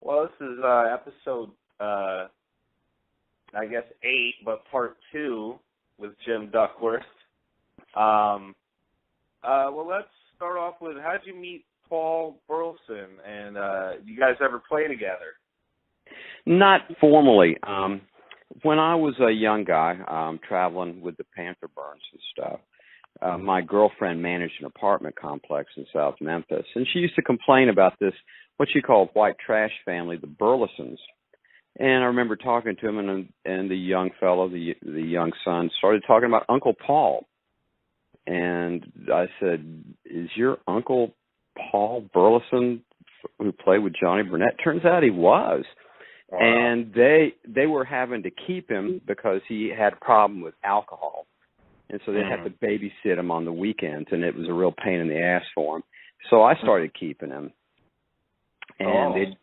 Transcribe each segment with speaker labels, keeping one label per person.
Speaker 1: Well, this is episode, I guess 8, but part 2 with Jim Duckworth. Well, let's start off with, how'd you meet Paul Burleson, and you guys ever play together?
Speaker 2: Not formally. When I was a young guy, traveling with the Panther burns and stuff, my girlfriend managed an apartment complex in South Memphis, and she used to complain about this, what she called white trash family, the Burlesons. And I remember talking to him, and the young fellow, the young son, started talking about Uncle Paul. And I said, is your Uncle Paul Burleson who played with Johnny Burnette? Turns out he was. Wow. And they were having to keep him because he had a problem with alcohol. And so they'd have to babysit him on the weekends, and it was a real pain in the ass for him. So I started keeping him. And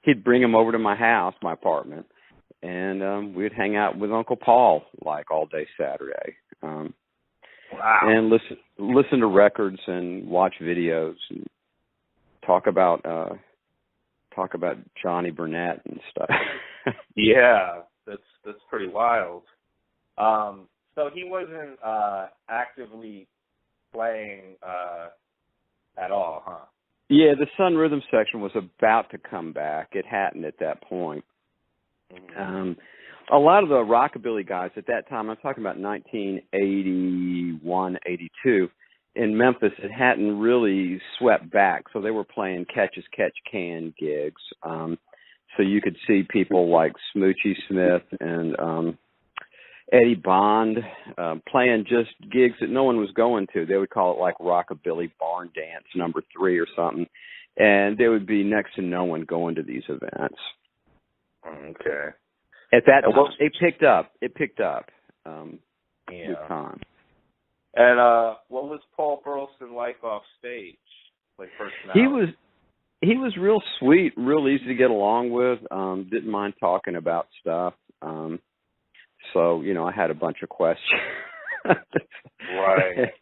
Speaker 2: he'd bring him over to my house, my apartment, and we'd hang out with Uncle Paul like all day Saturday.
Speaker 1: Wow.
Speaker 2: And listen to records and watch videos and talk about Johnny Burnette and stuff.
Speaker 1: Yeah, that's pretty wild. So he wasn't actively playing at all, huh?
Speaker 2: Yeah, the Sun Rhythm section was about to come back. It hadn't at that point. Mm-hmm. A lot of the rockabilly guys at that time, I'm talking about 1981, 82, in Memphis, it hadn't really swept back. So they were playing catch-as-catch-can gigs. So you could see people like Smoochie Smith and Eddie Bond playing just gigs that no one was going to. They would call it like Rockabilly Barn Dance number 3 or something. And there would be next to no one going to these events.
Speaker 1: Okay.
Speaker 2: At that time, it picked up. With time.
Speaker 1: And what was Paul Burleson like off stage? Like personality?
Speaker 2: He was real sweet, real easy to get along with. Didn't mind talking about stuff. So, I had a bunch of questions.
Speaker 1: Right.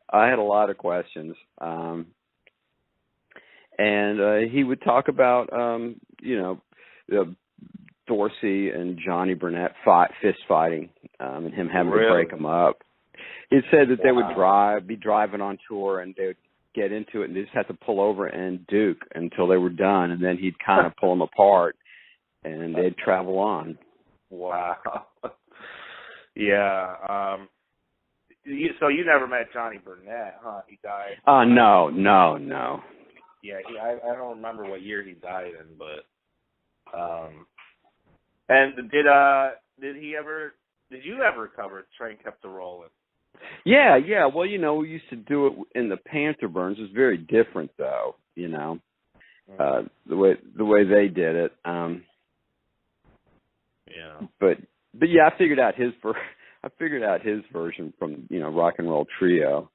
Speaker 2: I had a lot of questions. And he would talk about, Dorsey and Johnny Burnette fist fighting, and him having to break them up. He said that they would be driving on tour, and they would get into it, and they just had to pull over and duke until they were done, and then he'd kind of pull them apart, and they'd travel on.
Speaker 1: Wow. Yeah. So you never met Johnny Burnette, huh? He died.
Speaker 2: No.
Speaker 1: Yeah, I don't remember what year he died in, but and did you ever cover Train Kept a Rollin'?
Speaker 2: Yeah. Well, we used to do it in the Panther burns. It was very different, though. The way they did it.
Speaker 1: Yeah.
Speaker 2: But yeah, I figured out his version from Rock and Roll Trio.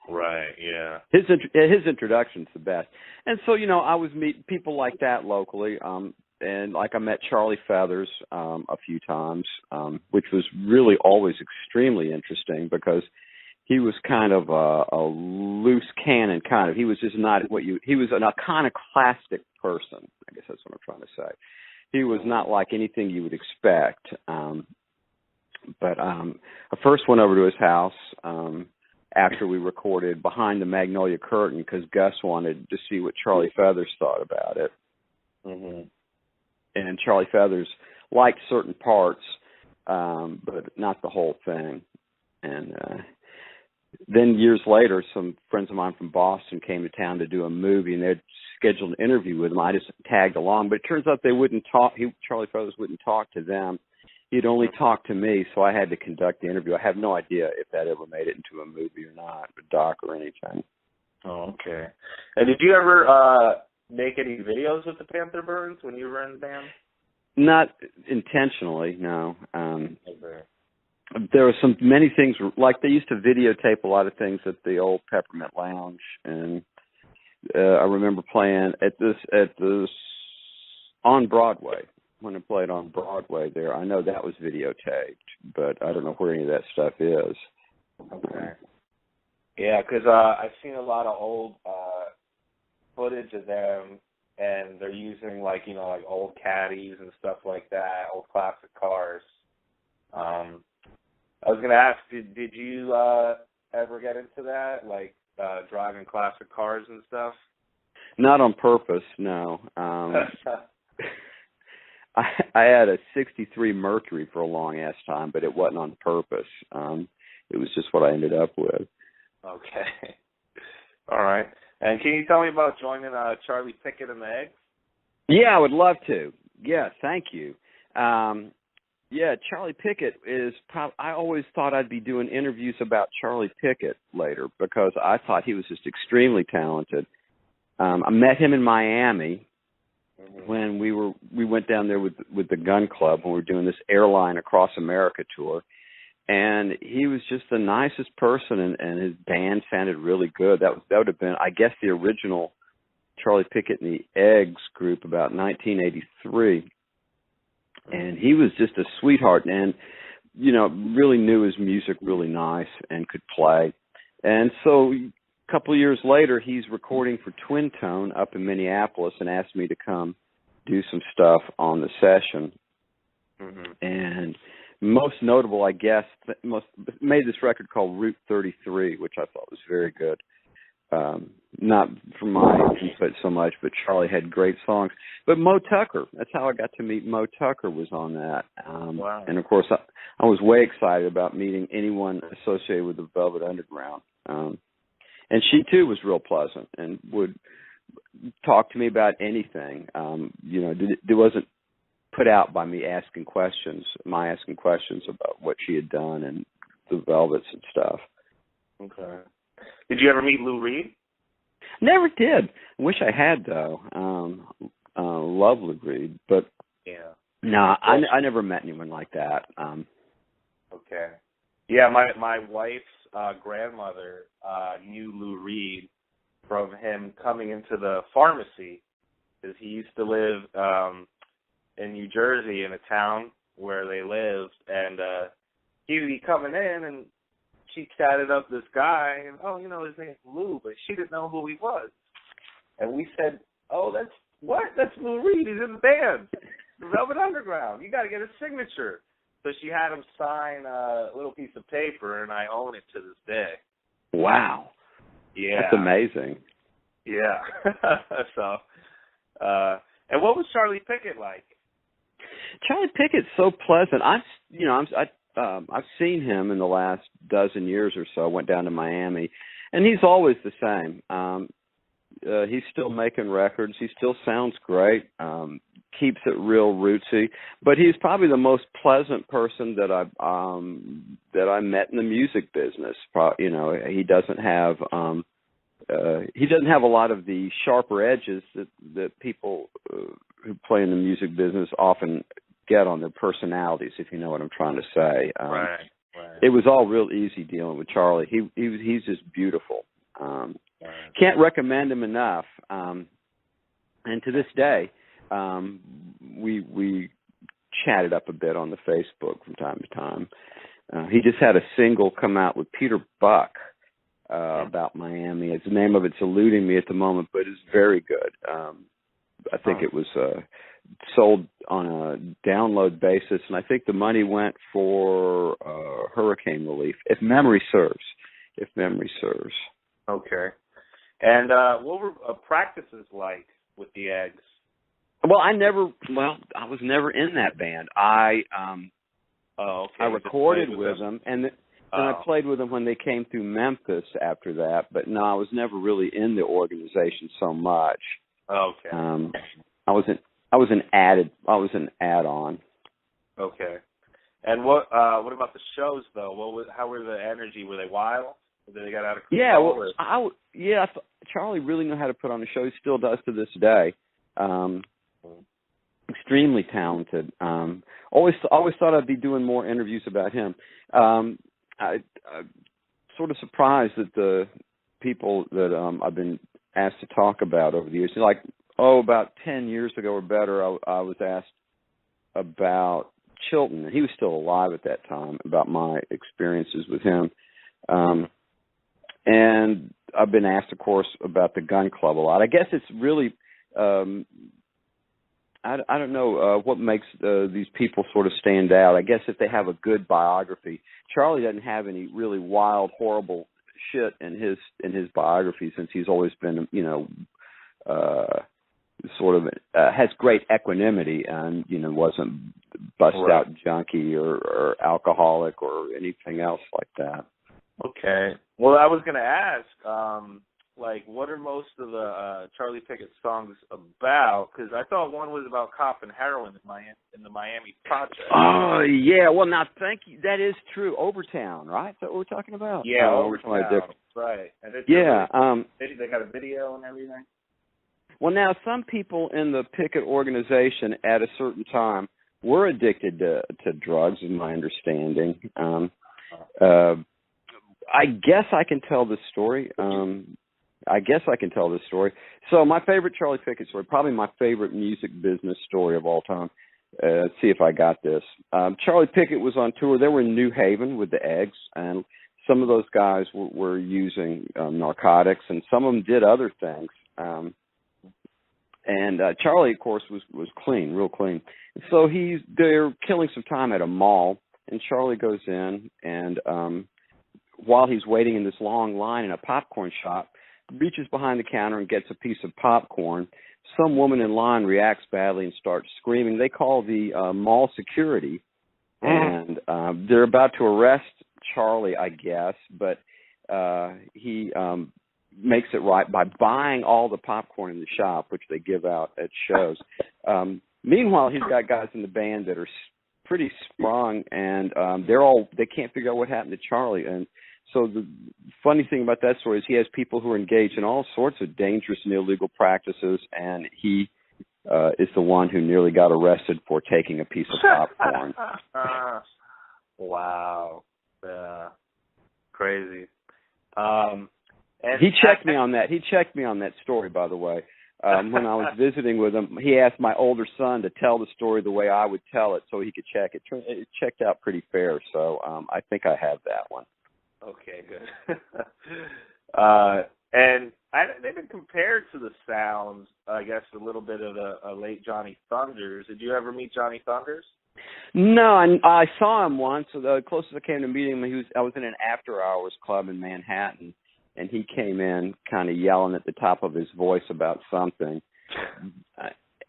Speaker 1: Right. Yeah.
Speaker 2: His introduction's the best, and so I was meeting people like that locally. And like I met Charlie Feathers a few times, which was really always extremely interesting because he was kind of a loose cannon kind of. He was just not he was an iconoclastic person. I guess that's what I'm trying to say. He was not like anything you would expect. But I first went over to his house after we recorded Behind the Magnolia Curtain because Gus wanted to see what Charlie Feathers thought about it.
Speaker 1: Mm-hmm.
Speaker 2: And Charlie Feathers liked certain parts, but not the whole thing. And then years later, some friends of mine from Boston came to town to do a movie, and they'd scheduled an interview with him. I just tagged along, but it turns out they wouldn't talk. Charlie Feathers wouldn't talk to them. He'd only talk to me, so I had to conduct the interview. I have no idea if that ever made it into a movie or not, a doc or anything.
Speaker 1: Oh, okay. And did you ever make any videos with the Panther Burns when you were in the band?
Speaker 2: Not intentionally, no.
Speaker 1: Okay.
Speaker 2: There were many things, like they used to videotape a lot of things at the old Peppermint Lounge, and I remember playing at this on Broadway. When I played on Broadway there, I know that was videotaped, but I don't know where any of that stuff is.
Speaker 1: Okay. Yeah, because I've seen a lot of old footage of them and they're using like old caddies and stuff like that, old classic cars. I was gonna ask, did you ever get into that, like driving classic cars and stuff?
Speaker 2: Not on purpose, no. I had a '63 Mercury for a long ass time, but it wasn't on purpose. It was just what I ended up with.
Speaker 1: Okay. All right. And can you tell me about joining Charlie Pickett and the Eggs?
Speaker 2: Yeah, I would love to. Yeah, thank you. Charlie Pickett is I always thought I'd be doing interviews about Charlie Pickett later because I thought he was just extremely talented. I met him in Miami when we went down there with the Gun Club when we were doing this Airline Across America tour. And he was just the nicest person, and his band sounded really good. That would have been, I guess, the original Charlie Pickett and the Eggs group about 1983. And he was just a sweetheart and, really knew his music really nice and could play. And so a couple of years later, he's recording for Twin Tone up in Minneapolis and asked me to come do some stuff on the session. And most notable, I guess, made this record called Route 33, which I thought was very good. Not from my input so much, but Charlie had great songs. But Mo Tucker, that's how I got to meet Mo Tucker, was on that.
Speaker 1: Wow.
Speaker 2: And, of course, I was way excited about meeting anyone associated with the Velvet Underground. And she, too, was real pleasant and would talk to me about anything. It wasn't put out by me asking questions about what she had done and the Velvets and stuff. Okay.
Speaker 1: Did you ever meet Lou Reed?
Speaker 2: Never did. Wish I had, though. Love Lou Reed, but I never met anyone like that.
Speaker 1: Okay. Yeah, my wife's grandmother knew Lou Reed from him coming into the pharmacy, because he used to live in New Jersey in a town where they lived, and he would be coming in, and she chatted up this guy, and his name's Lou, but she didn't know who he was. And we said, that's Lou Reed, he's in the band, the Velvet Underground, you got to get his signature. So she had him sign a little piece of paper, and I own it to this day.
Speaker 2: Wow.
Speaker 1: Yeah.
Speaker 2: That's amazing.
Speaker 1: Yeah. So, and what was Charlie Pickett like?
Speaker 2: Charlie Pickett's so pleasant. I've seen him in the last dozen years or so. I went down to Miami, and he's always the same. He's still making records. He still sounds great. Keeps it real rootsy. But he's probably the most pleasant person that I met in the music business. He doesn't have a lot of the sharper edges that people who play in the music business often get on their personalities, if you know what I'm trying to say.
Speaker 1: Right.
Speaker 2: It was all real easy dealing with Charlie. He's just beautiful. Can't recommend him enough. And to this day, we chatted up a bit on the Facebook from time to time. He just had a single come out with Peter Buck about Miami. The name of it's eluding me at the moment, but it's very good. I think it was sold on a download basis, and I think the money went for hurricane relief, if memory serves.
Speaker 1: Okay. And what were practices like with the Eggs?
Speaker 2: Well, I was never in that band. I recorded with them, and I played with them when they came through Memphis after that, but no, I was never really in the organization so much.
Speaker 1: Okay.
Speaker 2: I was an add-on.
Speaker 1: Okay. And what about the shows though? How were the energy? Were they wild? Did they get out of control?
Speaker 2: Yeah, I thought Charlie really knew how to put on a show. He still does to this day. Extremely talented. Always thought I'd be doing more interviews about him. I'm sort of surprised that the people that I've been asked to talk about over the years, about 10 years ago or better, I was asked about Chilton, and he was still alive at that time, about my experiences with him. And I've been asked, of course, about the Gun Club a lot. I guess it's really I don't know what makes these people sort of stand out. I guess if they have a good biography. Charlie doesn't have any really wild, horrible shit in his biography, since he's always been, sort of has great equanimity and, wasn't bust out junkie or alcoholic or anything else like that.
Speaker 1: Okay. Well, I was going to ask, what are most of the Charlie Pickett songs about? Because I thought one was about cop and heroin in the Miami Project.
Speaker 2: Oh, yeah. Well, now, thank you. That is true. Overtown, right? Is that what we're talking about?
Speaker 1: Yeah, Overtown. Right. And it's they got a video and everything.
Speaker 2: Well, now, some people in the Pickett organization at a certain time were addicted to drugs, is my understanding. I guess I can tell this story. So my favorite Charlie Pickett story, probably my favorite music business story of all time. Let's see if I got this. Charlie Pickett was on tour. They were in New Haven with the Eggs, and some of those guys were using narcotics, and some of them did other things. And Charlie, of course, was clean, real clean. So they're killing some time at a mall, and Charlie goes in, and while he's waiting in this long line in a popcorn shop, reaches behind the counter and gets a piece of popcorn. Some woman in line reacts badly and starts screaming. They call the mall security, and they're about to arrest Charlie, I guess, but he makes it right by buying all the popcorn in the shop, which they give out at shows. Meanwhile, he's got guys in the band that are pretty sprung, and they can't figure out what happened to Charlie. And so the funny thing about that story is he has people who are engaged in all sorts of dangerous and illegal practices, and he is the one who nearly got arrested for taking a piece of popcorn.
Speaker 1: Wow. Crazy. And
Speaker 2: he checked me on that. He checked me on that story, by the way. When I was visiting with him, he asked my older son to tell the story the way I would tell it so he could check it. It checked out pretty fair, so I think I have that one.
Speaker 1: Okay, good. And they've been compared to the sounds, I guess, a little bit of a late Johnny Thunders. Did you ever meet Johnny Thunders?
Speaker 2: No, I saw him once. So the closest I came to meeting him, I was in an after-hours club in Manhattan, and he came in kind of yelling at the top of his voice about something.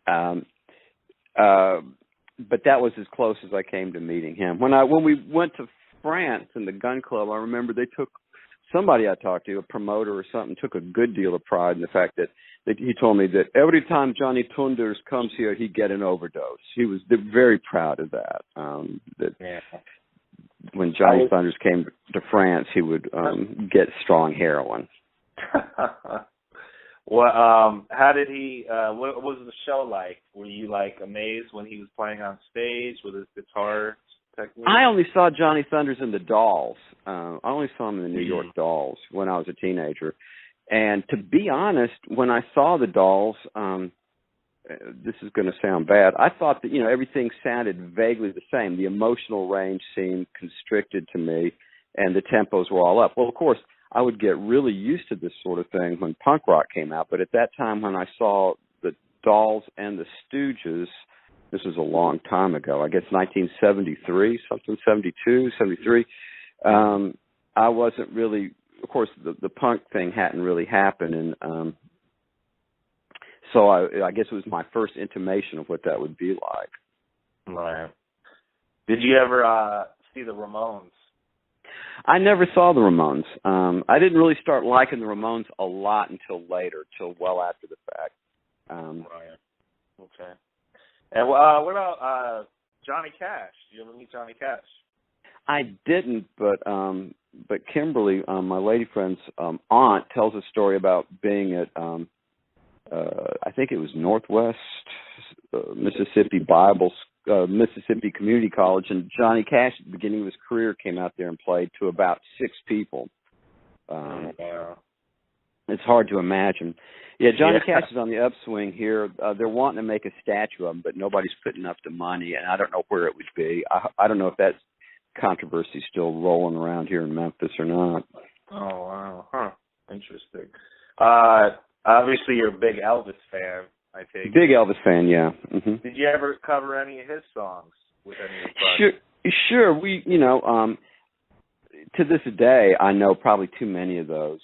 Speaker 2: But that was as close as I came to meeting him. When we went to France in the gun club, I remember they took somebody I talked to, a promoter or something, took a good deal of pride in the fact that he told me that every time Johnny Thunders comes here, he'd get an overdose. He was very proud of that. When Johnny Thunders came to France, he would get strong heroin.
Speaker 1: Well, how did he? What was the show like? Were you amazed when he was playing on stage with his guitar technique?
Speaker 2: I only saw Johnny Thunders in the Dolls. I only saw him in the New York Dolls when I was a teenager. And to be honest, when I saw the Dolls, this is going to sound bad, I thought that, everything sounded vaguely the same. The emotional range seemed constricted to me, and the tempos were all up. Well, of course, I would get really used to this sort of thing when punk rock came out, but at that time when I saw the Dolls and the Stooges, this was a long time ago, I guess 1973, 72, 73, I wasn't really, of course, the punk thing hadn't really happened, and so I guess it was my first intimation of what that would be like.
Speaker 1: Right. Did you ever see the Ramones?
Speaker 2: I never saw the Ramones. I didn't really start liking the Ramones a lot until later, till well after the fact.
Speaker 1: Right. Okay. And what about Johnny Cash? Did you ever meet Johnny Cash?
Speaker 2: I didn't, but Kimberly, my lady friend's aunt, tells a story about being at I think it was Northwest Mississippi Mississippi Community College, and Johnny Cash at the beginning of his career came out there and played to about 6 people. It's hard to imagine. Yeah, Johnny Cash is on the upswing here. They're wanting to make a statue of him, but nobody's putting up the money, and I don't know where it would be. I don't know if that controversy is still rolling around here in Memphis or not.
Speaker 1: Oh, wow. Huh. Interesting. Obviously, you're a big Elvis fan. I take
Speaker 2: Big
Speaker 1: it.
Speaker 2: Elvis fan, yeah. Mm-hmm.
Speaker 1: Did you ever cover any of his songs with any of your buddies?
Speaker 2: Sure. We, to this day, I know probably too many of those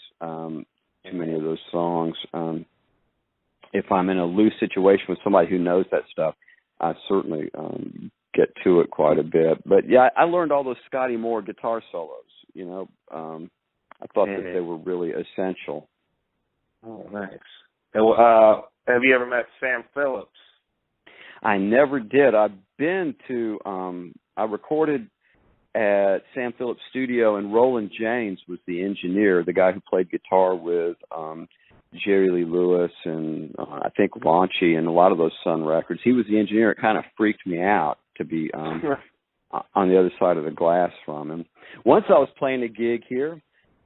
Speaker 2: songs. If I'm in a loose situation with somebody who knows that stuff, I certainly get to it quite a bit. But yeah, I learned all those Scotty Moore guitar solos. I thought that they were really essential.
Speaker 1: Oh, nice. Have you ever met Sam Phillips?
Speaker 2: I never did. I've been to. I recorded at Sam Phillips' studio, and Roland James was the engineer, the guy who played guitar with Jerry Lee Lewis and I think Raunchy and a lot of those Sun records. He was the engineer. It kind of freaked me out to be on the other side of the glass from him. Once I was playing a gig here,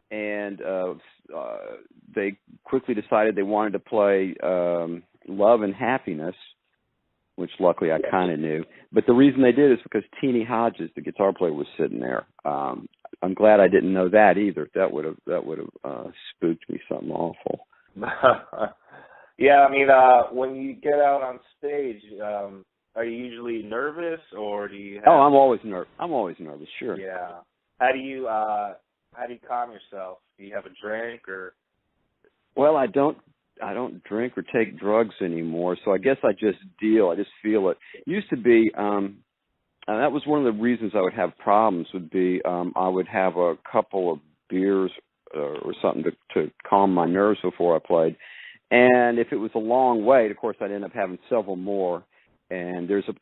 Speaker 2: and they quickly decided they wanted to play Love and Happiness, which luckily I kind of knew. But the reason they did is because Teenie Hodges, the guitar player, was sitting there. I'm glad I didn't know that either. That would have spooked me something awful.
Speaker 1: Yeah, I mean, when you get out on stage, are you usually nervous, or do you have...
Speaker 2: Oh, I'm always nervous, sure.
Speaker 1: Yeah. How do you calm yourself? Do you have a drink, or...
Speaker 2: Well, I don't drink or take drugs anymore, so I guess I just deal. I just feel it. It used to be, and that was one of the reasons I would have problems, would be I would have a couple of beers or something to calm my nerves before I played. And if it was a long wait, of course, I'd end up having several more. And there's a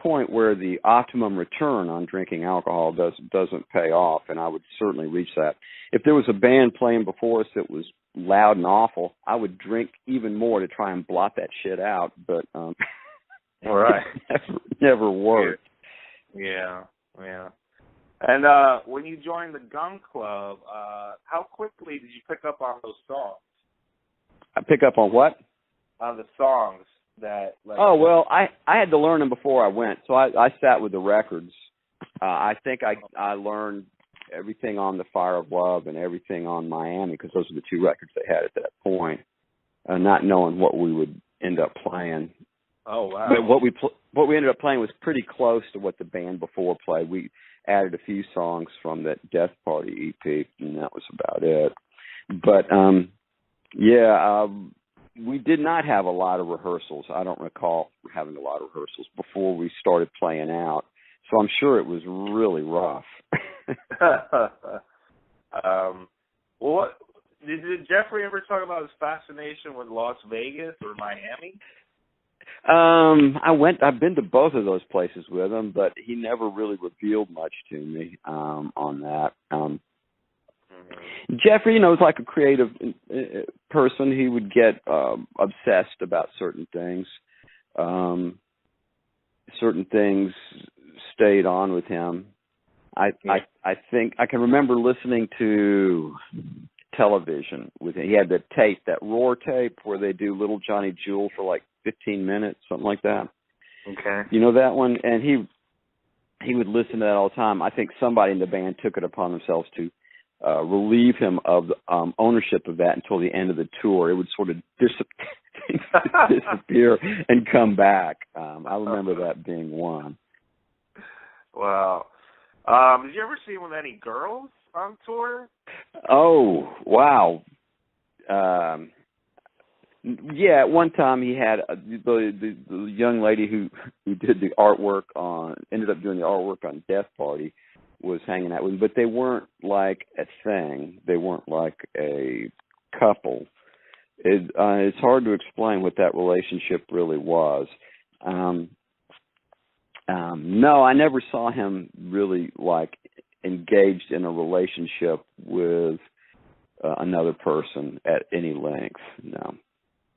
Speaker 2: point where the optimum return on drinking alcohol doesn't pay off, and I would certainly reach that. If there was a band playing before us that was loud and awful, I would drink even more to try and blot that shit out, but
Speaker 1: all right.
Speaker 2: it never worked.
Speaker 1: Yeah. And when you joined the Gun Club, how quickly did you pick up on those songs?
Speaker 2: I pick up on what?
Speaker 1: On the songs that...
Speaker 2: well, I had to learn them before I went, so I sat with the records. I think I learned everything on The Fire of Love and everything on Miami, because those were the two records they had at that point, not knowing what we would end up playing.
Speaker 1: Oh, wow.
Speaker 2: But what we ended up playing was pretty close to what the band before played. We added a few songs from that Death Party EP, and that was about it. But, we did not have a lot of rehearsals. I don't recall having a lot of rehearsals before we started playing out. So I'm sure it was really rough.
Speaker 1: Well, did Jeffrey ever talk about his fascination with Las Vegas or Miami?
Speaker 2: I've been to both of those places with him, but he never really revealed much to me on that. Jeffrey, is like a creative person. He would get obsessed about certain things. Certain things stayed on with him. I think I can remember listening to television with him. He had the tape, that Roar tape, where they do Little Johnny Jewel for like 15 minutes, something like that.
Speaker 1: Okay.
Speaker 2: You know that one? And he would listen to that all the time. I think somebody in the band took it upon themselves to relieve him of ownership of that until the end of the tour. It would sort of disappear and come back. I remember that being one.
Speaker 1: Wow. Did you ever see him with any girls on tour?
Speaker 2: Oh, wow. Yeah, at one time he had the young lady who did the artwork ended up doing the artwork on Death Party was hanging out with him, but they weren't like a thing. They weren't like a couple. It's hard to explain what that relationship really was. No, I never saw him really like engaged in a relationship with another person at any length. No.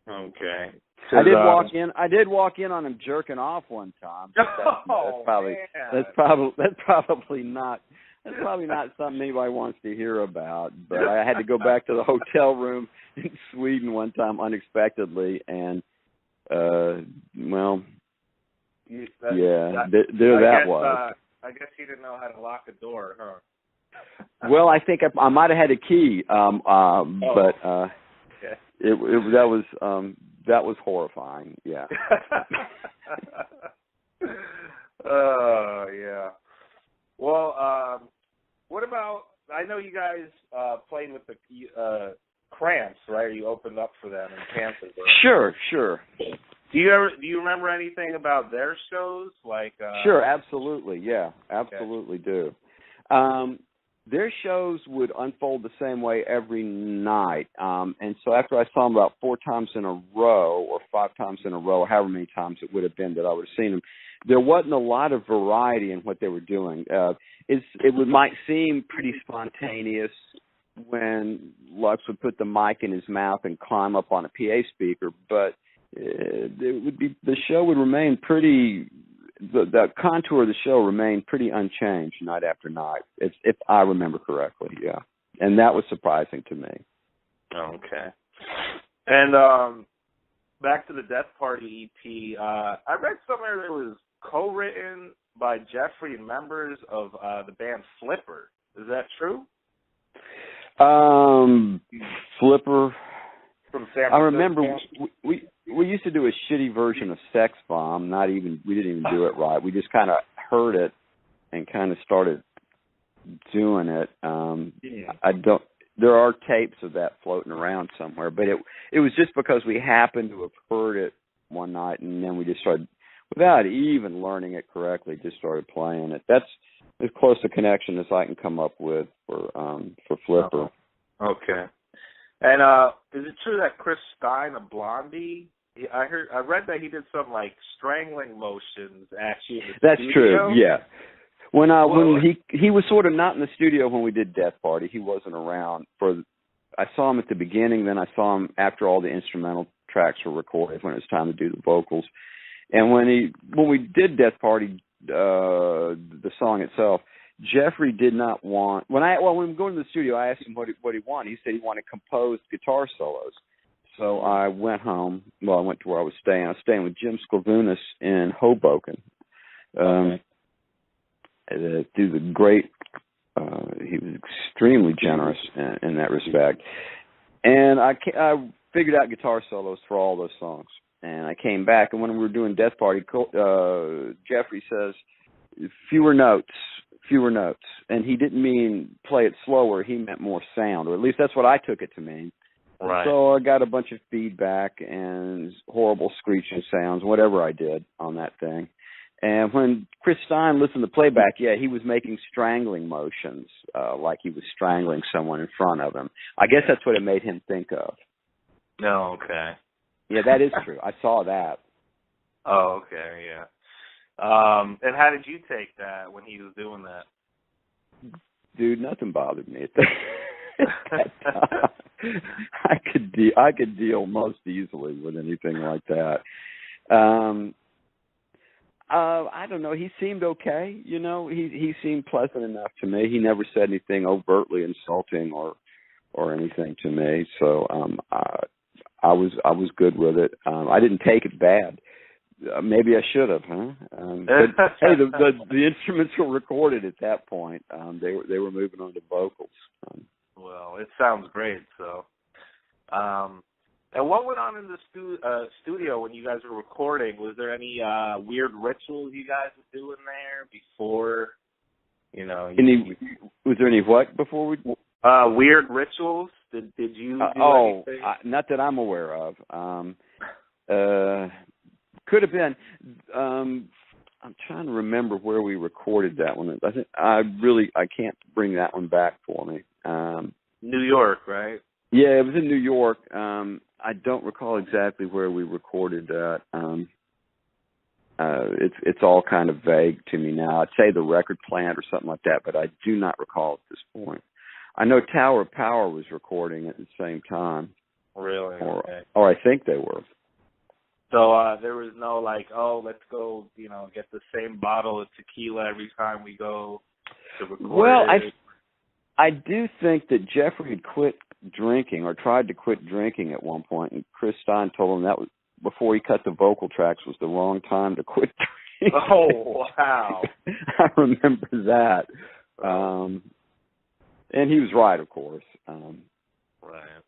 Speaker 1: Okay.
Speaker 2: I did walk in on him jerking off one time. That's probably not something anybody wants to hear about. But I had to go back to the hotel room in Sweden one time unexpectedly, and there that was.
Speaker 1: I guess you didn't know how to lock a door, huh?
Speaker 2: Well, I think I might have had a key, but that was horrifying. Yeah.
Speaker 1: Oh yeah. Well, what about? I know you guys played with the Cramps, right? You opened up for them in Panther.
Speaker 2: Sure.
Speaker 1: Do you remember anything about their shows? Like
Speaker 2: sure, absolutely, yeah, absolutely do. Their shows would unfold the same way every night, and so after I saw them about 4 times in a row, or 5 times in a row, however many times it would have been that I would have seen them, there wasn't a lot of variety in what they were doing. Might seem pretty spontaneous when Lux would put the mic in his mouth and climb up on a PA speaker, but the show would remain pretty. The contour of the show remained pretty unchanged night after night, if I remember correctly. Yeah, and that was surprising to me.
Speaker 1: Okay. And back to the Death Party EP. I read somewhere that it was co-written by Jeffrey and members of the band Flipper. Is that true?
Speaker 2: Flipper.
Speaker 1: From San Francisco.
Speaker 2: I remember we used to do a shitty version of Sex Bomb. We didn't even do it right. We just kind of heard it and kind of started doing it. There are tapes of that floating around somewhere, but it was just because we happened to have heard it one night, and then we just started, without even learning it correctly, just started playing it. That's as close a connection as I can come up with for Flipper.
Speaker 1: Okay. And is it true that Chris Stein of Blondie? I read that he did some like strangling motions actually in the
Speaker 2: That's
Speaker 1: studio.
Speaker 2: true. Yeah. When he was sort of not in the studio when we did Death Party. He wasn't around I saw him at the beginning, then I saw him after all the instrumental tracks were recorded when it was time to do the vocals. And when we did Death Party, the song itself, Jeffrey did not want when we go into the studio, I asked him what he wanted. He said he wanted composed guitar solos. So I went home. Well, I went to where I was staying. I was staying with Jim Sklevunas in Hoboken. Through the great, he was extremely generous in that respect. And I figured out guitar solos for all those songs. And I came back, and when we were doing Death Party, Jeffrey says, fewer notes. And he didn't mean play it slower. He meant more sound, or at least that's what I took it to mean. Right. So I got a bunch of feedback and horrible screeching sounds, whatever I did on that thing. And when Chris Stein listened to playback, he was making strangling motions, like he was strangling someone in front of him. I guess that's what it made him think of.
Speaker 1: No, okay.
Speaker 2: Yeah, that is true. I saw that.
Speaker 1: Oh, okay, yeah. And how did you take that when he was doing that?
Speaker 2: Dude, nothing bothered me at that time. I could deal most easily with anything like that. I don't know. He seemed okay. You know, he seemed pleasant enough to me. He never said anything overtly insulting or anything to me. So I was good with it. I didn't take it bad. Maybe I should have, huh? But, hey, the instruments were recorded at that point. They were moving on to vocals.
Speaker 1: Well, it sounds great. So, and what went on in the studio when you guys were recording? Was there any weird rituals you guys were doing there before? You know,
Speaker 2: was there any what before we?
Speaker 1: Weird rituals. Did you do anything?
Speaker 2: Not that I'm aware of. Could have been. I'm trying to remember where we recorded that one. I think I can't bring that one back for me.
Speaker 1: New York, right?
Speaker 2: Yeah, it was in New York. I don't recall exactly where we recorded that. It's all kind of vague to me now. I'd say the record plant or something like that, but I do not recall at this point. I know Tower of Power was recording at the same time.
Speaker 1: Really?
Speaker 2: Or I think they were.
Speaker 1: So there was no like, let's go, get the same bottle of tequila every time we go to record.
Speaker 2: Well, I do think that Jeffrey had quit drinking or tried to quit drinking at one point, and Chris Stein told him that was before he cut the vocal tracks was the wrong time to quit drinking.
Speaker 1: Oh, wow.
Speaker 2: I remember that. And he was right, of course.
Speaker 1: Right.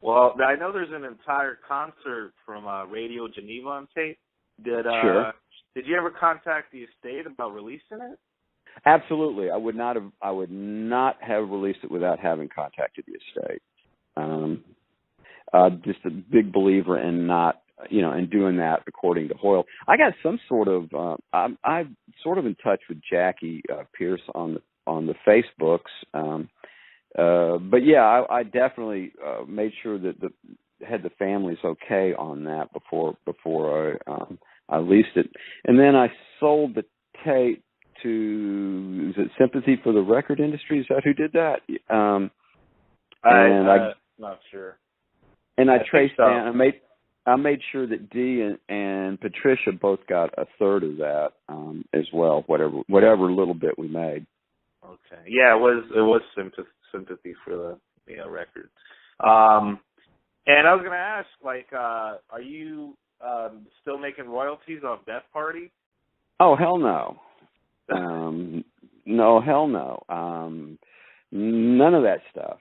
Speaker 1: Well, I know there's an entire concert from Radio Geneva on tape.
Speaker 2: Sure.
Speaker 1: Did you ever contact the estate about releasing it?
Speaker 2: Absolutely. I would not have released it without having contacted the estate. Just a big believer in not, in doing that according to Hoyle. I got some sort of, I'm sort of in touch with Jackie Pierce on the Facebooks. But yeah, I definitely made sure that had the family's okay on that before I leased it, and then I sold the tape to, is it Sympathy for the Record Industry? Is that who did that?
Speaker 1: I'm not sure.
Speaker 2: And I traced down. I made sure that Dee and Patricia both got a third of that as well. Whatever little bit we made.
Speaker 1: Okay. Yeah, it was Sympathy for the record. And I was going to ask, are you still making royalties on Death Party?
Speaker 2: Oh, hell no. No, hell no. None of that stuff.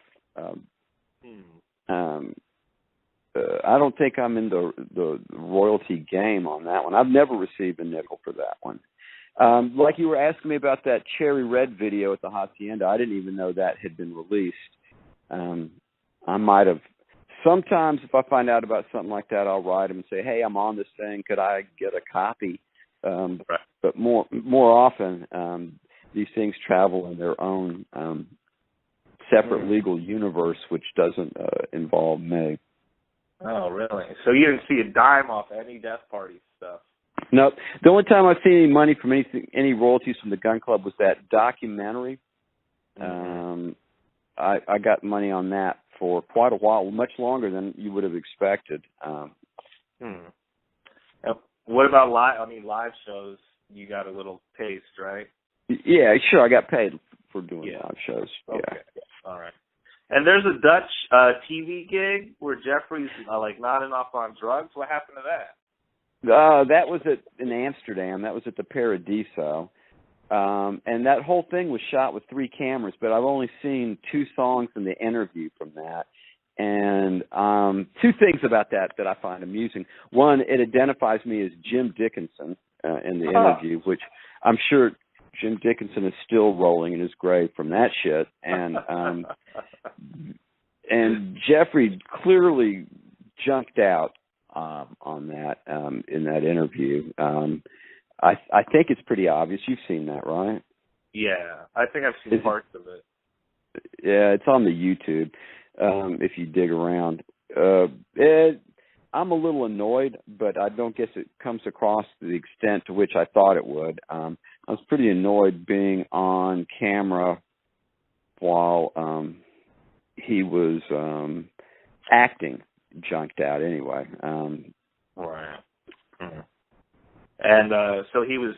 Speaker 2: I don't think I'm in the royalty game on that one. I've never received a nickel for that one. Like you were asking me about that Cherry Red video at the Hacienda, I didn't even know that had been released. I might have. Sometimes if I find out about something like that, I'll write them and say, hey, I'm on this thing. Could I get a copy? Right. But more often, these things travel in their own separate legal universe, which doesn't involve me.
Speaker 1: Oh, really? So you didn't see a dime off any Death Party stuff?
Speaker 2: No. The only time I've seen any money from any royalties from the Gun Club was that documentary. I got money on that for quite a while, much longer than you would have expected.
Speaker 1: What about live shows? You got a little taste, right?
Speaker 2: Yeah, sure. I got paid for doing live shows.
Speaker 1: Okay.
Speaker 2: Yeah.
Speaker 1: All right. And there's a Dutch TV gig where Jeffrey's nodding off on drugs. What happened to that?
Speaker 2: That was in Amsterdam. That was at the Paradiso. And that whole thing was shot with 3 cameras, but I've only seen 2 songs in the interview from that. And 2 things about that I find amusing. One, it identifies me as Jim Dickinson in the interview, which I'm sure Jim Dickinson is still rolling in his grave from that shit. And Jeffrey clearly junked out on that in that interview. I think it's pretty obvious. You've seen that, right?
Speaker 1: Yeah, I think I've seen parts of it.
Speaker 2: Yeah, it's on the YouTube if you dig around. I'm a little annoyed, but I don't guess it comes across to the extent to which I thought it would. I was pretty annoyed being on camera while he was acting junked out anyway.
Speaker 1: Right. Mm-hmm. And so he was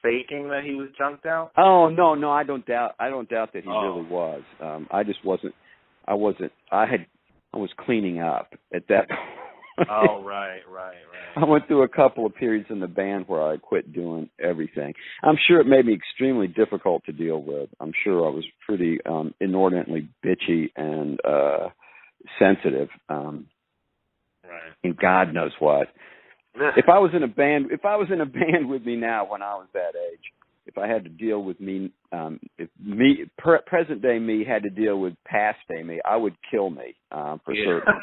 Speaker 1: faking that he was junked out?
Speaker 2: Oh no, I don't doubt that he really was. I just wasn't. I was cleaning up at that point.
Speaker 1: Oh, right.
Speaker 2: I went through a couple of periods in the band where I quit doing everything. I'm sure it made me extremely difficult to deal with. I'm sure I was pretty inordinately bitchy and sensitive.
Speaker 1: Right.
Speaker 2: And God knows what. If I was in a band with me now when I was that age, if I had to deal with present day me had to deal with past day me, I would kill me for certain.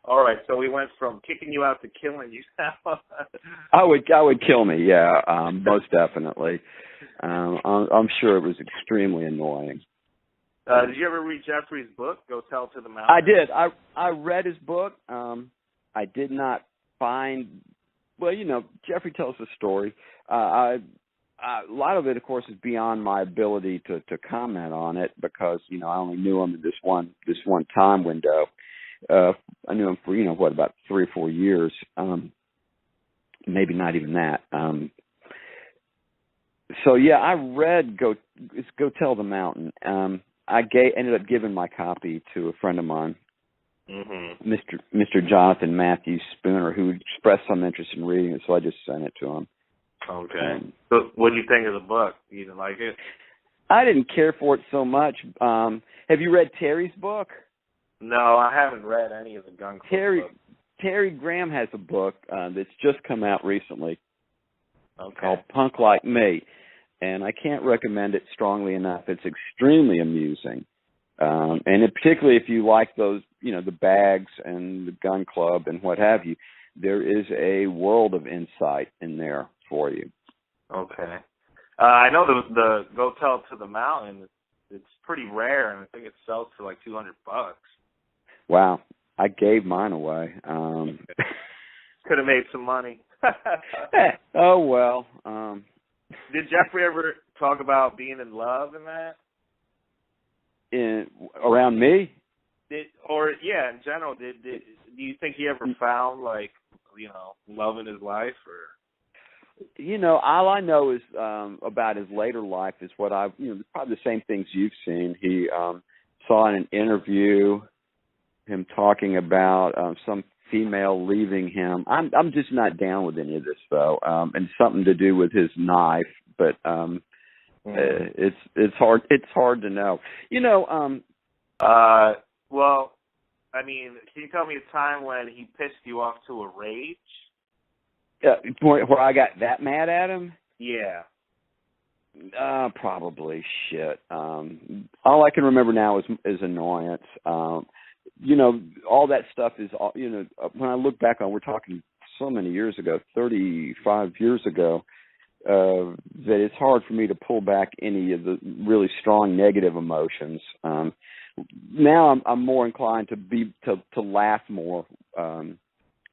Speaker 1: All right, so we went from kicking you out to killing you now.
Speaker 2: I would kill me, yeah, most definitely. I'm sure it was extremely annoying.
Speaker 1: Did you ever read Jeffrey's book, Go Tell to the Mountain?
Speaker 2: I did. I read his book. I did not find. Well, Jeffrey tells a story. A lot of it, of course, is beyond my ability to comment on it because I only knew him in this one time window. I knew him for about 3 or 4 years, maybe not even that. So yeah, I read Go Tell the Mountain. I ended up giving my copy to a friend of mine. Mm-hmm. Mr. Jonathan Matthew Spooner, who expressed some interest in reading it, so I just sent it to him.
Speaker 1: Okay. So what did you think of the book? You didn't like it?
Speaker 2: I didn't care for it so much. Have you read Terry's book?
Speaker 1: No, I haven't read any of the Gun Club books.
Speaker 2: Terry Graham has a book that's just come out recently called
Speaker 1: Okay.
Speaker 2: Punk Like Me, and I can't recommend it strongly enough. It's extremely amusing, and particularly if you like those, the bags and the Gun Club and what have you, there is a world of insight in there for you.
Speaker 1: Okay. I know the Go Tell It to the Mountain. It's pretty rare, and I think it sells for like $200.
Speaker 2: Wow, I gave mine away.
Speaker 1: Could have made some money.
Speaker 2: Oh well.
Speaker 1: Did Jeffrey ever talk about being in love in that?
Speaker 2: Around me?
Speaker 1: In general, do you think he ever found love in his life, or?
Speaker 2: All I know is about his later life is what I've, probably the same things you've seen. He saw in an interview him talking about some female leaving him. I'm just not down with any of this though, and something to do with his knife. But it's hard. It's hard to know.
Speaker 1: Well, I mean, can you tell me a time when he pissed you off to a rage?
Speaker 2: Where I got that mad at him?
Speaker 1: Yeah.
Speaker 2: Probably shit. All I can remember now is annoyance. All that stuff is, when I look back on, we're talking so many years ago, 35 years ago, that it's hard for me to pull back any of the really strong negative emotions. Now I'm more inclined to laugh more.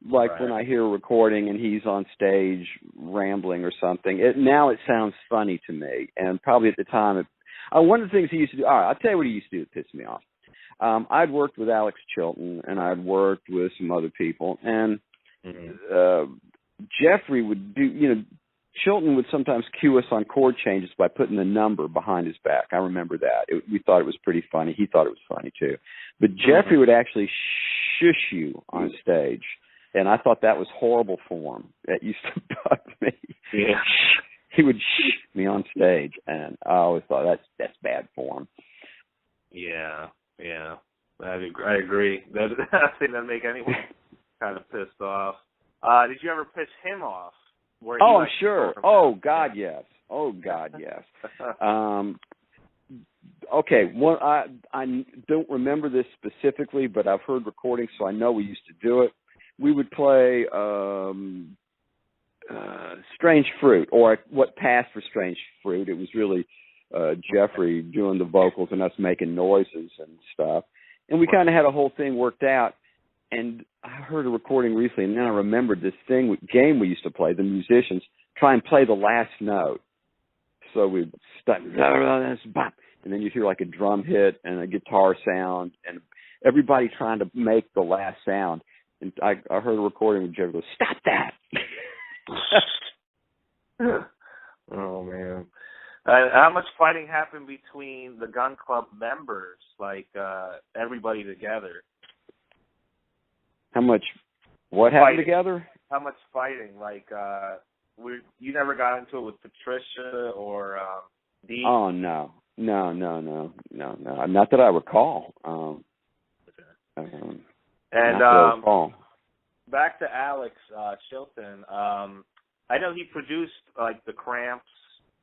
Speaker 2: Like when I hear a recording and he's on stage rambling or something, now it sounds funny to me. And probably at the time, one of the things he used to do, all right, I'll tell you what he used to do that pissed me off. I'd worked with Alex Chilton, and I'd worked with some other people, and Jeffrey would do, Chilton would sometimes cue us on chord changes by putting the number behind his back. I remember that. We thought it was pretty funny. He thought it was funny, too. But Jeffrey would actually shush you on stage. And I thought that was horrible form. That used to bug me.
Speaker 1: Yeah.
Speaker 2: He would shh me on stage, and I always thought that's bad form.
Speaker 1: Yeah. I agree. I think that'd make anyone kind of pissed off. Did you ever piss him off?
Speaker 2: I'm sure. Oh God, yes. Oh God, yes. Okay. One, I don't remember this specifically, but I've heard recordings, so I know we used to do it. We would play Strange Fruit, or what passed for Strange Fruit. It was really Jeffrey doing the vocals and us making noises and stuff. And we kind of had a whole thing worked out. And I heard a recording recently, and then I remembered this game we used to play. The musicians try and play the last note. So we'd start, and then you'd hear like a drum hit and a guitar sound, and everybody trying to make the last sound. And I heard a recording with Jeffrey go, "Stop that!"
Speaker 1: Oh man! How much fighting happened between the Gun Club members, everybody together?
Speaker 2: How much? What happened together?
Speaker 1: How much fighting? You never got into it with Patricia or Dee?
Speaker 2: Oh no! Not that I recall.
Speaker 1: Back to Alex Chilton. I know he produced the Cramps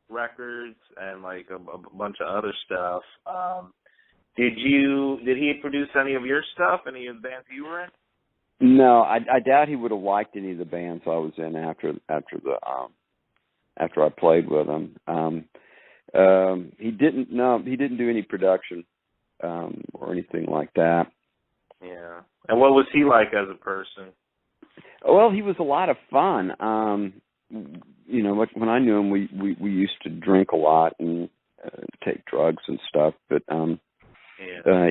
Speaker 1: records and a bunch of other stuff. Did he produce any of your stuff? Any of the bands you were in?
Speaker 2: No, I doubt he would have liked any of the bands I was in after I played with him. He didn't do any production or anything like that.
Speaker 1: Yeah. And what was he like as a person?
Speaker 2: Well, he was a lot of fun. When I knew him, we used to drink a lot and take drugs and stuff. But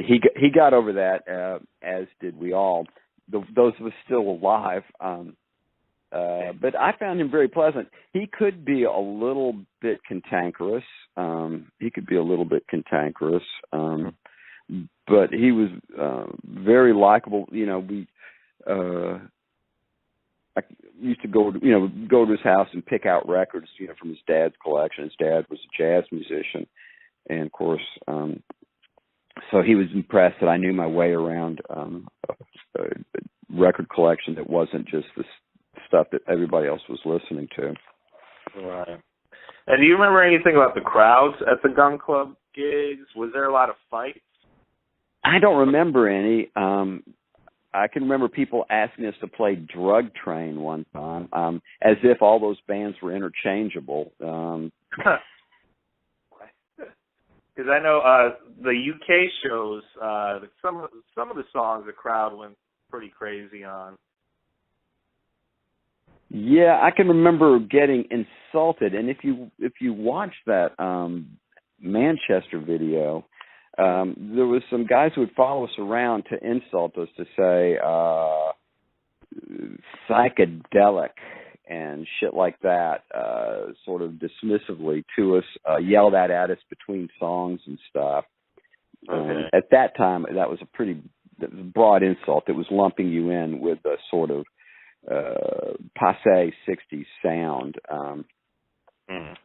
Speaker 2: he got over that, as did we all. Those of us still alive. But I found him very pleasant. He could be a little bit cantankerous. But he was very likable. I used to go to his house and pick out records, from his dad's collection. His dad was a jazz musician, and of course, so he was impressed that I knew my way around a record collection that wasn't just the stuff that everybody else was listening to.
Speaker 1: Right. And do you remember anything about the crowds at the gun club gigs? Was there a lot of fights?
Speaker 2: I don't remember any. I can remember people asking us to play Drug Train one time, as if all those bands were interchangeable.
Speaker 1: Because I know the UK shows, some of the songs the crowd went pretty crazy on.
Speaker 2: Yeah, I can remember getting insulted, and if you watch that Manchester video, there was some guys who would follow us around to insult us, to say psychedelic and shit like that, sort of dismissively to us, yelled at us between songs and stuff.
Speaker 1: Okay.
Speaker 2: At that time, that was a pretty broad insult. It was lumping you in with a sort of passe 60s sound.
Speaker 1: And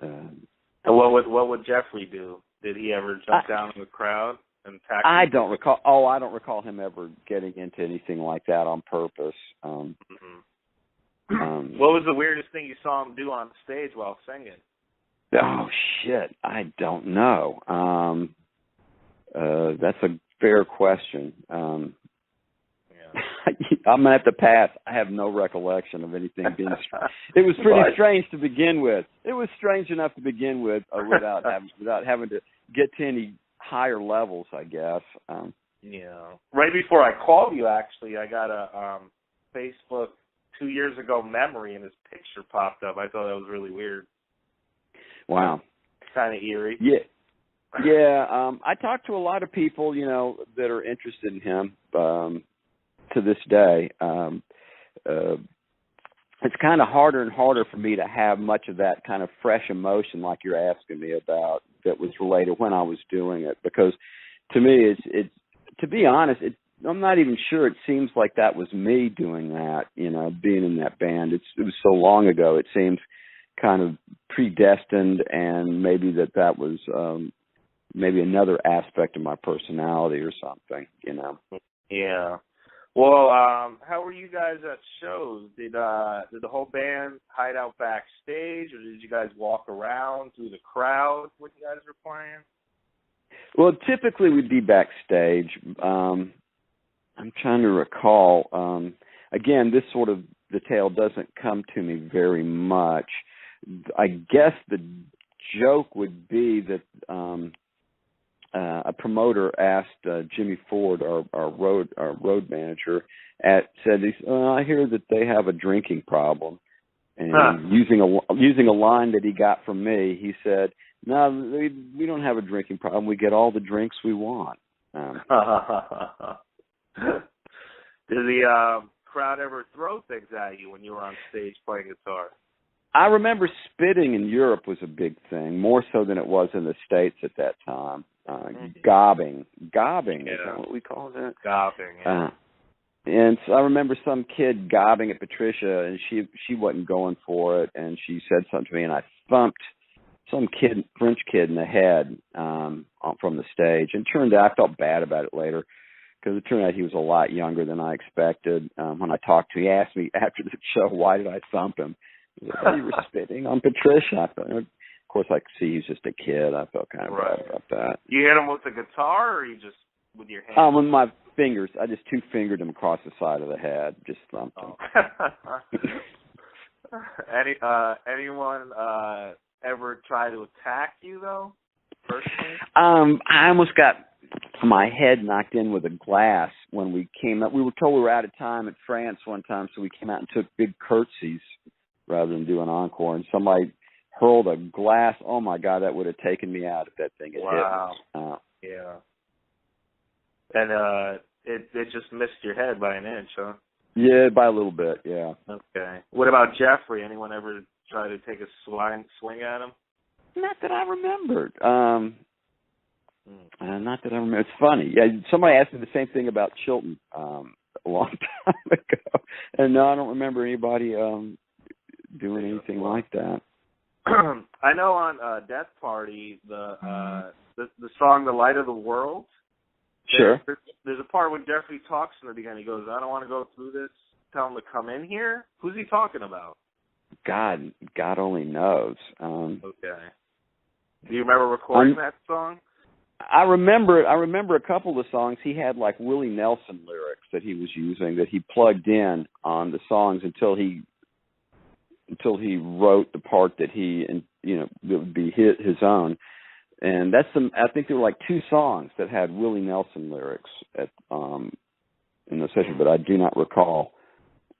Speaker 1: what would Jeffrey do? Did he ever jump down in the crowd and attack?
Speaker 2: I don't recall. Oh, I don't recall him ever getting into anything like that on purpose.
Speaker 1: What was the weirdest thing you saw him do on stage while singing?
Speaker 2: Oh shit, I don't know. That's a fair question. I'm gonna have to pass. I have no recollection of anything being. It was pretty strange to begin with. It was strange enough to begin with, without having to get to any higher levels, I guess.
Speaker 1: Yeah. Right before I called you, actually, I got a Facebook 2 years ago memory, and his picture popped up. I thought that was really weird.
Speaker 2: Wow.
Speaker 1: Kind of eerie.
Speaker 2: Yeah. Yeah. I talked to a lot of people, that are interested in him. To this day, it's kind of harder and harder for me to have much of that kind of fresh emotion like you're asking me about that was related when I was doing it, because to me, it's to be honest, I'm not even sure it seems like that was me doing that, being in that band. It was so long ago, it seems kind of predestined, and maybe that was maybe another aspect of my personality or something,
Speaker 1: Yeah. Well, how were you guys at shows? Did the whole band hide out backstage, or did you guys walk around through the crowd when you guys were playing?
Speaker 2: Well, typically we'd be backstage. I'm trying to recall. Again, this sort of detail doesn't come to me very much. I guess the joke would be that a promoter asked Jimmy Ford, our road manager, said, "I hear that they have a drinking problem," and using a line that he got from me, he said, "No, we don't have a drinking problem. We get all the drinks we want."
Speaker 1: Did the crowd ever throw things at you when you were on stage playing guitar?
Speaker 2: I remember spitting in Europe was a big thing, more so than it was in the States at that time. Gobbing,
Speaker 1: yeah.
Speaker 2: Is that what we call that?
Speaker 1: Gobbing, yeah.
Speaker 2: And so I remember some kid gobbing at Patricia, and she wasn't going for it, and she said something to me, and I thumped some French kid in the head from the stage. And it turned out, I felt bad about it later, because it turned out he was a lot younger than I expected. When I talked to him, he asked me after the show, why did I thump him? He said, "Oh, you were spitting on Patricia." Of course, I could see he's just a kid. I felt kind of bad about that.
Speaker 1: You hit him with the guitar, or you just with your hand?
Speaker 2: With my fingers. I just two-fingered him across the side of the head. Just thumped him.
Speaker 1: Anyone ever try to attack you, though, personally?
Speaker 2: I almost got my head knocked in with a glass when we came up. We were told we were out of time at France one time, so we came out and took big curtsies rather than do an encore, and somebody hurled a glass. Oh my God, that would have taken me out if that thing had hit me.
Speaker 1: Yeah. And it just missed your head by an inch, huh?
Speaker 2: Yeah, by a little bit, yeah.
Speaker 1: Okay. What about Jeffrey? Anyone ever try to take a swing at him?
Speaker 2: Not that I remembered. Not that I remember. It's funny. Yeah, somebody asked me the same thing about Chilton a long time ago, and no, I don't remember anybody doing anything like that.
Speaker 1: I know on Death Party, the song "The Light of the World,"
Speaker 2: Sure.
Speaker 1: There's a part when Jeffrey talks to him again. He goes, "I don't want to go through this. Tell him to come in here." Who's he talking about?
Speaker 2: God only knows.
Speaker 1: Okay. Do you remember recording that song?
Speaker 2: I remember a couple of the songs. He had like Willie Nelson lyrics that he was using that he plugged in on the songs until he wrote the part that that would be his own. And I think there were like 2 songs that had Willie Nelson lyrics in the session, but I do not recall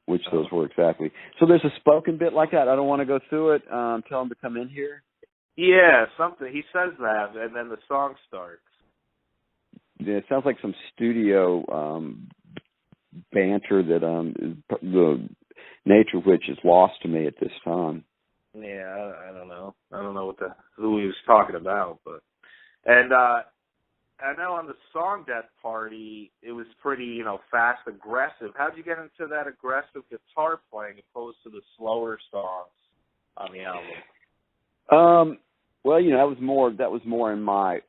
Speaker 2: which those were exactly. So there's a spoken bit like that. I don't want to go through it. Tell him to come in here.
Speaker 1: Yeah, something. He says that, and then the song starts.
Speaker 2: Yeah, it sounds like some studio banter that the nature of which is lost to me at this time.
Speaker 1: Yeah, I don't know. I don't know who he was talking about, but I know on the Song Death Party it was pretty, fast, aggressive. How'd you get into that aggressive guitar playing opposed to the slower songs on the album?
Speaker 2: Well, that was more in my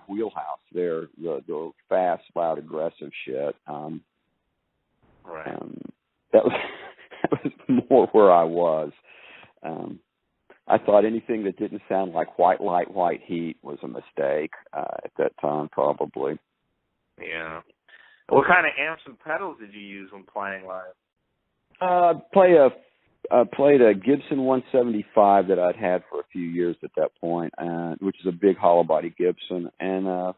Speaker 2: wheelhouse there, the fast, loud, aggressive shit.
Speaker 1: Right.
Speaker 2: That was more where I was. I thought anything that didn't sound like White Light, White Heat was a mistake at that time, probably.
Speaker 1: Yeah. What kind of amps and pedals did you use when playing live?
Speaker 2: Played a Gibson 175 that I'd had for a few years at that point, which is a big hollow body Gibson, and a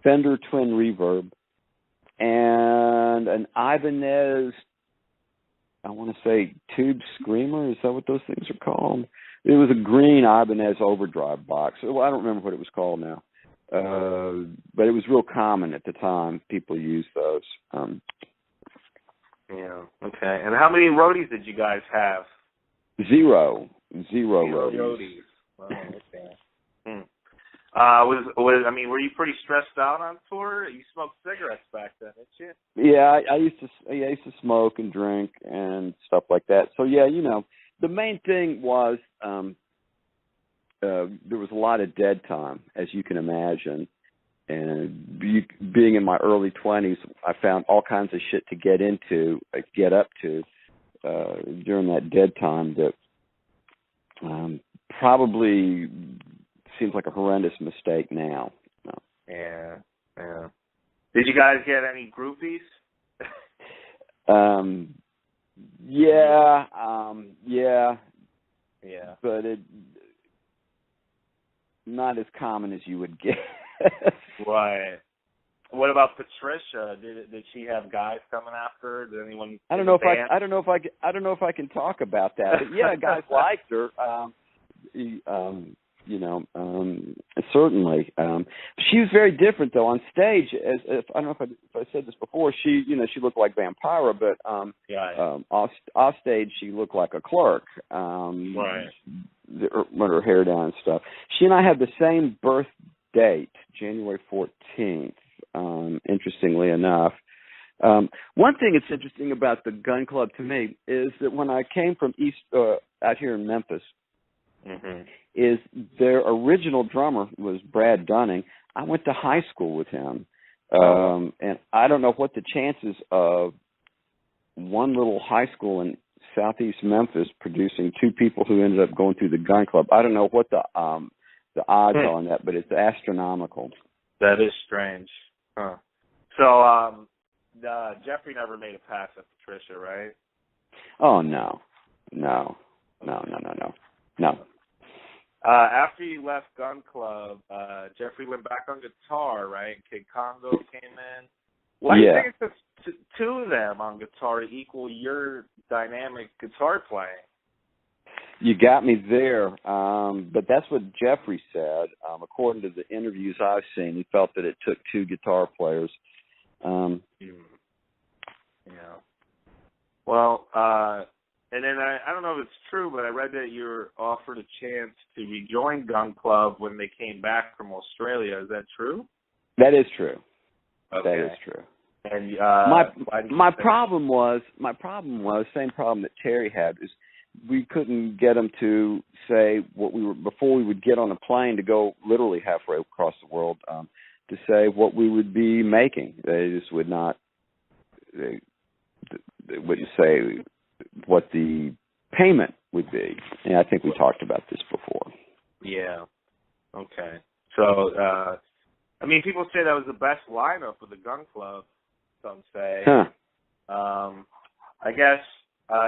Speaker 2: Fender Twin Reverb, and an Ibanez, I want to say Tube Screamer. Is that what those things are called? It was a green Ibanez overdrive box. Well, I don't remember what it was called now, but it was real common at the time. People used those.
Speaker 1: Yeah. Okay. And how many roadies did you guys have?
Speaker 2: Zero roadies.
Speaker 1: Oh, okay. Were you pretty stressed out on tour? You smoked cigarettes back then, didn't you?
Speaker 2: Yeah, I used to smoke and drink and stuff like that. So yeah, the main thing was there was a lot of dead time, as you can imagine. And being in my early 20s, I found all kinds of shit to get up to during that dead time that probably seems like a horrendous mistake now. No.
Speaker 1: Yeah. Did you guys get any groupies? Yeah.
Speaker 2: But it not as common as you would guess.
Speaker 1: Right. What about Patricia? Did she have guys coming after her? Did anyone?
Speaker 2: I don't know if I can talk about that. But yeah, guys liked her. Certainly. She was very different though on stage. I don't know if I said this before. She looked like Vampira, but off stage she looked like a clerk.
Speaker 1: Right.
Speaker 2: With her hair down and stuff. She and I had the same birth date, January 14th. Interestingly enough, one thing that's interesting about the Gun Club to me is that when I came from out here in Memphis, is their original drummer was Brad Dunning. I went to high school with him, and I don't know what the chances of one little high school in Southeast Memphis producing 2 people who ended up going through the Gun Club. I don't know what the odds are on that, but it's astronomical.
Speaker 1: That is strange. Huh. So, Jeffrey never made a pass at Patricia, right?
Speaker 2: Oh, no.
Speaker 1: After you left Gun Club, Jeffrey went back on guitar, right? Kid Congo came in. Why do you think it took 2 of them on guitar to equal your dynamic guitar playing?
Speaker 2: You got me there, but that's what Jeffrey said. According to the interviews I've seen, he felt that it took 2 guitar players.
Speaker 1: Yeah. Well, and then I don't know if it's true, but I read that you were offered a chance to rejoin Gun Club when they came back from Australia. Is that true?
Speaker 2: That is true.
Speaker 1: Okay.
Speaker 2: That is true.
Speaker 1: And
Speaker 2: my problem was same problem that Terry had is we couldn't get them to say what we were before we would get on a plane to go literally halfway across the world. to say what we would be making. They just would not. They wouldn't say what the payment would be. And I think we talked about this before.
Speaker 1: Yeah. Okay. So, I mean, people say that was the best lineup of the Gun Club. Some say.
Speaker 2: Huh.
Speaker 1: I guess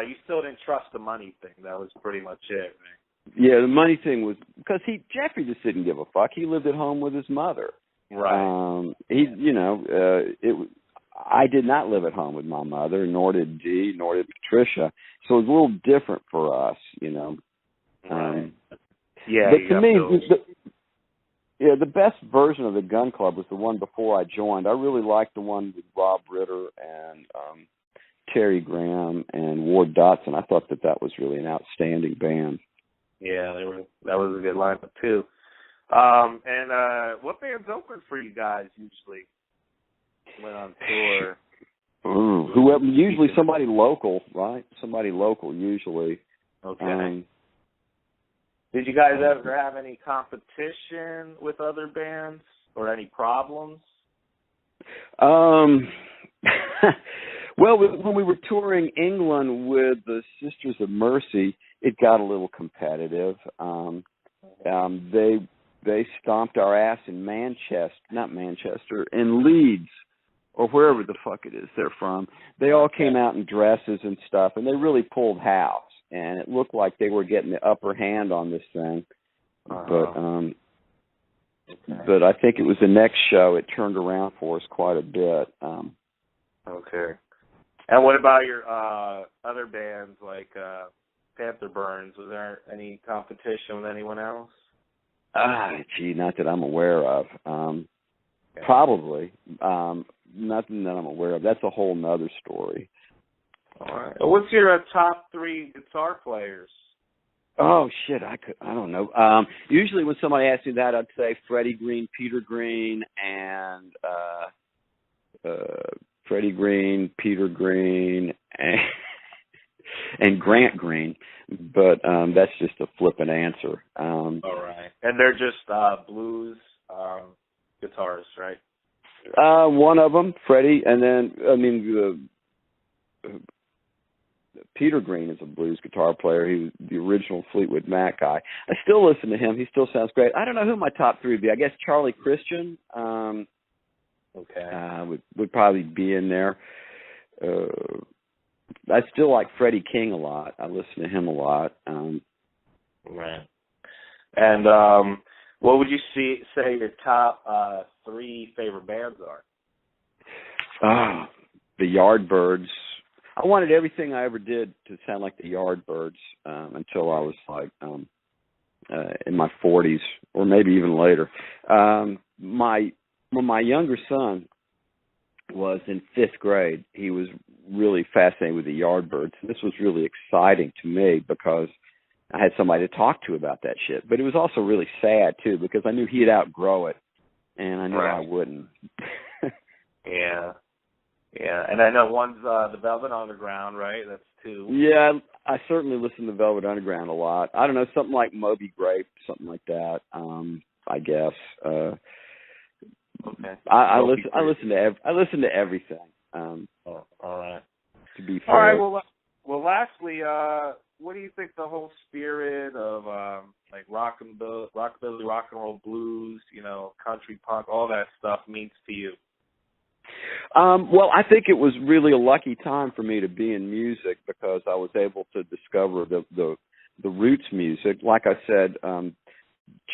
Speaker 1: you still didn't trust the money thing. That was pretty much it, right?
Speaker 2: Yeah, the money thing was because Jeffrey just didn't give a fuck. He lived at home with his mother.
Speaker 1: Right.
Speaker 2: I did not live at home with my mother, nor did Dee, nor did Patricia. So it was a little different for us, you know.
Speaker 1: Right. Yeah.
Speaker 2: But to me, the best version of the Gun Club was the one before I joined. I really liked the one with Rob Ritter and Terry Graham and Ward Dotson. I thought that was really an outstanding band.
Speaker 1: Yeah, that was a good lineup too. And what bands open for you guys usually when on tour?
Speaker 2: Whoever, usually somebody local, right? Somebody local usually.
Speaker 1: Okay. Did you guys ever have any competition with other bands or any problems?
Speaker 2: Well, when we were touring England with the Sisters of Mercy, it got a little competitive. They stomped our ass in in Leeds, or wherever the fuck it is they're from. They all came out in dresses and stuff, and they really pulled house. And it looked like they were getting the upper hand on this thing. But I think it was the next show. It turned around for us quite a bit.
Speaker 1: Okay. And what about your other bands like Panther Burns? Was there any competition with anyone else?
Speaker 2: Not that I'm aware of. Probably. Nothing that I'm aware of. That's a whole nother story.
Speaker 1: All right. What's your top 3 guitar players?
Speaker 2: Oh shit, I don't know. Usually when somebody asks me that, I'd say Freddie Green, Peter Green, and Freddie Green, Peter Green, and Grant Green. But that's just a flippant answer.
Speaker 1: All right. And they're just blues guitarists, right?
Speaker 2: One of them, Freddie, and then Peter Green is a blues guitar player. He was the original Fleetwood Mac guy. I still listen to him. He still sounds great. I don't know who my top 3 would be. I guess Charlie Christian would probably be in there. I still like Freddie King a lot. I listen to him a lot.
Speaker 1: Right. And what would you say your top 3 favorite bands are?
Speaker 2: The Yardbirds. I wanted everything I ever did to sound like the Yardbirds until I was like in my 40s or maybe even later. When my younger son was in 5th grade, he was really fascinated with the Yardbirds. This was really exciting to me because I had somebody to talk to about that shit. But it was also really sad, too, because I knew he'd outgrow it, and I knew I wouldn't.
Speaker 1: Yeah. Yeah, and I know one's the Velvet Underground, right? That's 2.
Speaker 2: Yeah, I certainly listen to Velvet Underground a lot. I don't know, something like Moby Grape, something like that, I guess.
Speaker 1: Okay.
Speaker 2: I listen to everything.
Speaker 1: All right.
Speaker 2: To be fair.
Speaker 1: All right. Well, lastly, what do you think the whole spirit of like rockabilly, rock and roll, blues, country punk, all that stuff means to you?
Speaker 2: Well, I think it was really a lucky time for me to be in music because I was able to discover the roots music. Like I said,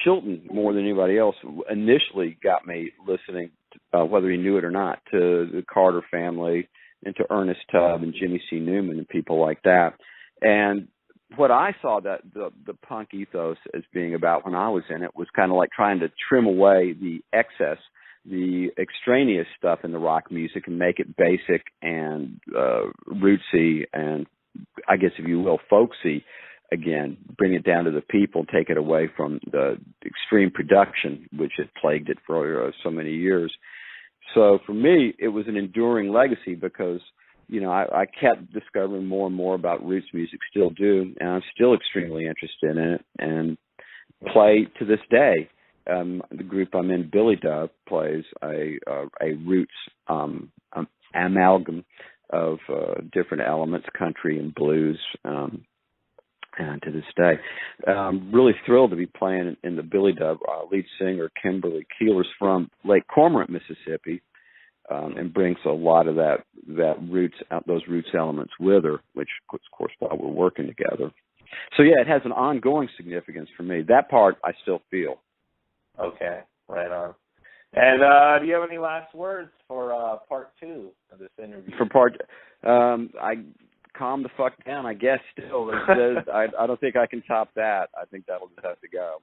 Speaker 2: Chilton, more than anybody else, initially got me listening, whether he knew it or not, to the Carter family and to Ernest Tubb and Jimmy C. Newman and people like that. And what I saw that the punk ethos as being about when I was in it was kind of like trying to trim away the excess, the extraneous stuff in the rock music and make it basic and rootsy and, I guess, if you will, folksy. Again, bring it down to the people, take it away from the extreme production, which had plagued it for so many years. So for me, it was an enduring legacy because, I kept discovering more and more about roots music, still do, and I'm still extremely interested in it and play to this day. The group I'm in, Billy Dove, plays a roots amalgam of different elements, country and blues, and to this day. Really thrilled to be playing in the Billy Dove. Lead singer Kimberly Keeler's from Lake Cormorant, Mississippi, and brings a lot of those roots elements with her, which, of course, while we're working together. So, yeah, it has an ongoing significance for me. That part I still feel.
Speaker 1: Okay, right on. And do you have any last words for part 2 of this interview?
Speaker 2: I calm the fuck down, I guess, still. I don't think I can top that. I think that'll just have to go.